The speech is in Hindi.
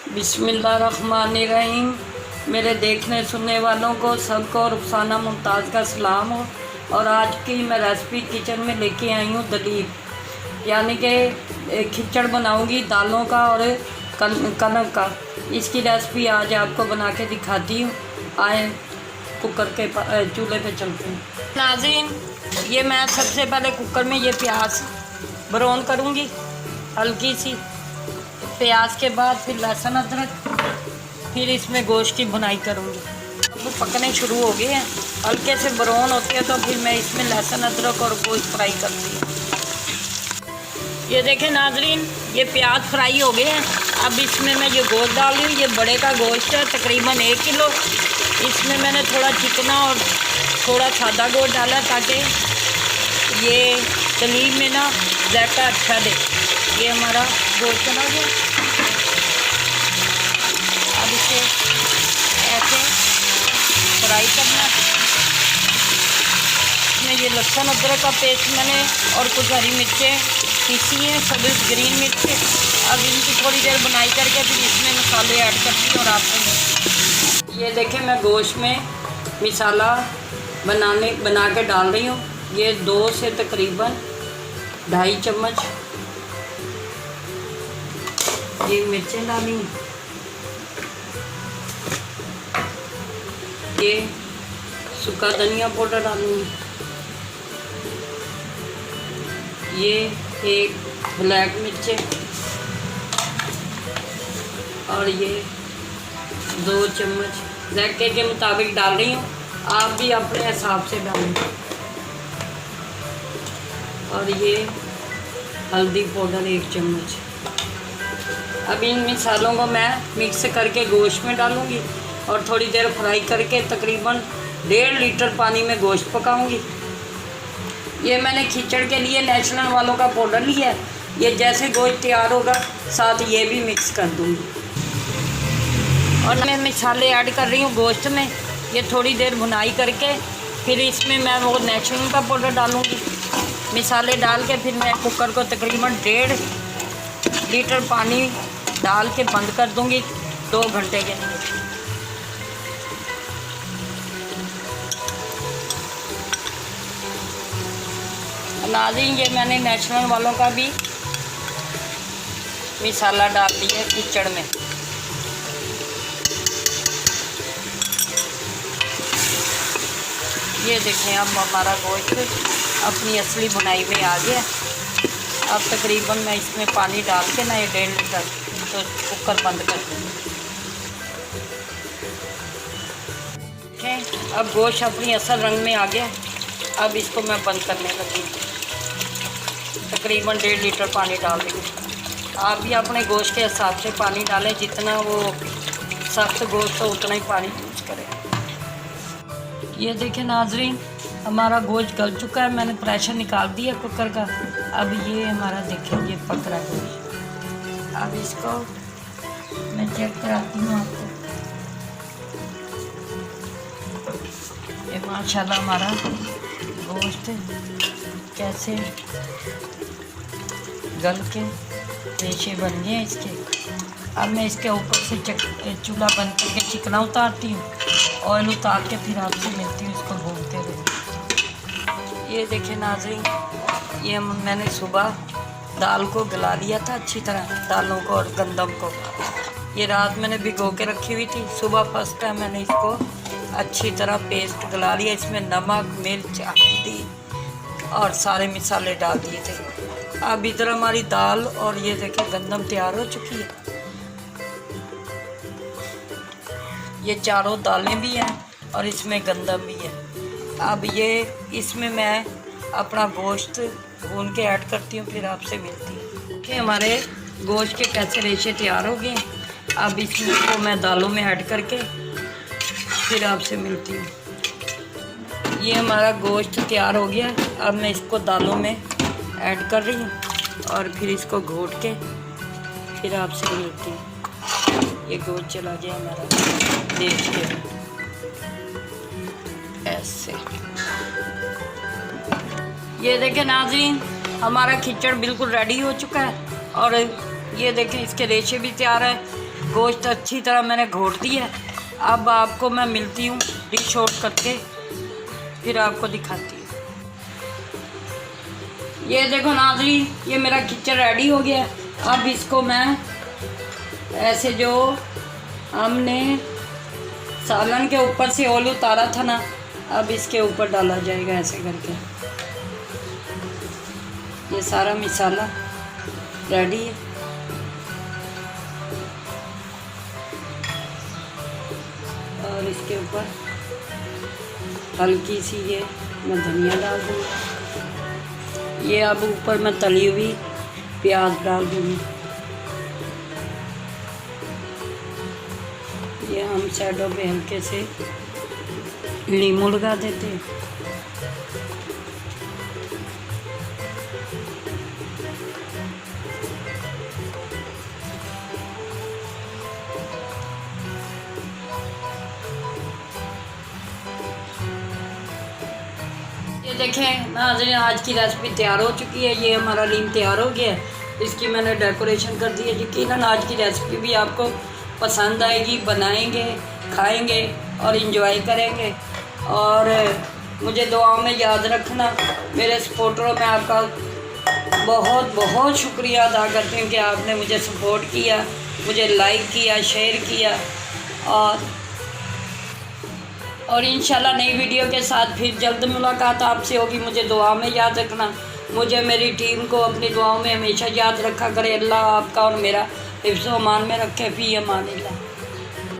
बिस्मिल्लाहिर्रहमानिर्रहीम। मेरे देखने सुनने वालों को सबको रुखसाना मुमताज़ का सलाम हो। और आज की मैं रेसिपी किचन में लेके आई हूँ दलीप, यानी कि खिचड़ बनाऊँगी दालों का और कनक का। इसकी रेसिपी आज आपको बना के दिखाती हूँ। आए कुकर के चूल्हे पे चलते हैं। नाज़रीन, ये मैं सबसे पहले कुकर में ये प्याज ब्राउन करूँगी, हल्की सी प्याज के बाद फिर लहसुन अदरक, फिर इसमें गोश्त की भुनाई करूँगी। वो पकने शुरू हो गए हैं, हल्के से ब्राउन होते हैं तो फिर मैं इसमें लहसुन अदरक और गोश्त फ्राई करती हूँ। ये देखें नाजरीन, ये प्याज फ्राई हो गए हैं। अब इसमें मैं ये गोश्त डाल रही हूँ। ये बड़े का गोश्त है, तकरीबन 1 किलो। इसमें मैंने थोड़ा चिकना और थोड़ा सादा गोश्त डाला ताकि ये दलीप में ना जायका अच्छा दे। ये हमारा गोश्त बना गया। अब इसे ऐसे फ्राई करना। इसमें ये लहसुन अदरक का पेस्ट मैंने और कुछ हरी मिर्चें पीसी हैं, सब्ज़ ग्रीन मिर्च। अब इनकी थोड़ी देर बनाई करके फिर इसमें मसाले ऐड करती हूँ। और आपको ये देखें, मैं गोश्त में मसाला बना के डाल रही हूँ। ये 2 से तकरीबन 2.5 चम्मच ये मिर्चें डाली, ये सूखा धनिया पाउडर डालूँगी, ये 1 ब्लैक मिर्चें और ये 2 चम्मच जायके के मुताबिक डाल रही हूँ। आप भी अपने हिसाब से डालें। और ये हल्दी पाउडर 1 चम्मच। अब इन मसालों को मैं मिक्स करके गोश्त में डालूँगी और थोड़ी देर फ्राई करके तकरीबन 1.5 लीटर पानी में गोश्त पकाऊँगी। ये मैंने खिचड़ के लिए नेशनल वालों का पाउडर लिया है। ये जैसे गोश्त तैयार होगा साथ ये भी मिक्स कर दूँगी। और मैं मसाले ऐड कर रही हूँ गोश्त में। ये थोड़ी देर भुनाई करके फिर इसमें मैं वो नेशनल का पाउडर डालूँगी। मसाले डाल के फिर मैं कुकर को तकरीबन 1.5 लीटर पानी डाल के बंद कर दूँगी 2 घंटे के लिए। नाज़रीन, ये मैंने नेशनल वालों का भी मसाला डाल दिया है खिचड़ में। ये देखें, अब हमारा गोश्त अपनी असली बुनाई में आ गया। अब तकरीबन मैं इसमें पानी डाल के ना ये 1.5 लीटर तो कुकर बंद कर दूँगी। अब गोश्त अपनी असल रंग में आ गया। अब इसको मैं बंद करने लगी। तकरीबन 1.5 लीटर पानी डाल देंगे। आप भी अपने गोश्त के हिसाब से पानी डालें, जितना वो सख्त गोश्त हो उतना ही पानी यूज करें। ये देखें नाजरीन, हमारा गोश्त गल चुका है। मैंने प्रेशर निकाल दिया कुकर का। अब ये हमारा देखें, ये पक रहा है गोश्त। अब इसको मैं चेक कराती हूँ आपको। ये माशाल्लाह हमारा गोश्त कैसे गल के रेशे बन गए इसके। अब मैं इसके ऊपर से चूल्हा बंद करके चिकना उतारती हूँ। ऑयल उतार के फिर आपसे मिलती हूँ इसको भूनते हुए। ये देखें नाज़रीन, ये मैंने सुबह दाल को गला लिया था अच्छी तरह, दालों को और गंदम को। ये रात मैंने भिगो के रखी हुई थी। सुबह फर्स्ट टाइम मैंने इसको अच्छी तरह पेस्ट गला लिया। इसमें नमक, मिर्च, हल्दी और सारे मसाले डाल दिए थे। अब इधर हमारी दाल और ये देखें गंदम तैयार हो चुकी है। ये चारों दालें भी हैं और इसमें गंदम भी है। अब ये इसमें मैं अपना गोश्त भून के ऐड करती हूँ, फिर आपसे मिलती हूँ कि हमारे गोश्त के कैसे रेशे तैयार हो गए। अब इसमें को मैं दालों में ऐड करके फिर आपसे मिलती हूँ। ये हमारा गोश्त तैयार हो गया। अब मैं इसको दालों में ऐड कर रही हूँ और फिर इसको घोट के फिर आपसे मिलती हूँ। ये गोश्त चला गया हमारा, देख के ऐसे। ये देखें नाज़रीन, हमारा खिचड़ बिल्कुल रेडी हो चुका है। और ये देखें इसके रेशे भी तैयार है। गोश्त अच्छी तरह मैंने घोट दिया। अब आपको मैं मिलती हूँ डिश आउट करके, फिर आपको दिखाती हूँ। ये देखो नाज़रीन, ये मेरा किचन रेडी हो गया। अब इसको मैं ऐसे, जो हमने सालन के ऊपर से ऑयल उतारा था ना, अब इसके ऊपर डाला जाएगा ऐसे करके। ये सारा मसाला रेडी है। और इसके ऊपर हल्की सी ये मैं धनिया डाल दूँगी। ये अब ऊपर मैं तली हुई प्याज डाल दूँगी। ये हम साइडों पे हल्के से नींबू लगा देते हैं। ये देखें नाज़रीन, आज की रेसिपी तैयार हो चुकी है। ये हमारा लीम तैयार हो गया है। इसकी मैंने डेकोरेशन कर दी है। यकीनन आज की रेसिपी भी आपको पसंद आएगी। बनाएंगे, खाएंगे और इंजॉय करेंगे। और मुझे दुआओं में याद रखना। मेरे सपोर्टरों में आपका बहुत बहुत शुक्रिया अदा करती हूँ कि आपने मुझे सपोर्ट किया, मुझे लाइक किया, शेयर किया। और इंशाल्लाह नई वीडियो के साथ फिर जल्द मुलाकात आपसे होगी। मुझे दुआ में याद रखना। मुझे, मेरी टीम को अपनी दुआओं में हमेशा याद रखा करे। अल्लाह आपका और मेरा हिफ्ज़-ओ-अमान में रखे। फ़ी अमानिल्लाह।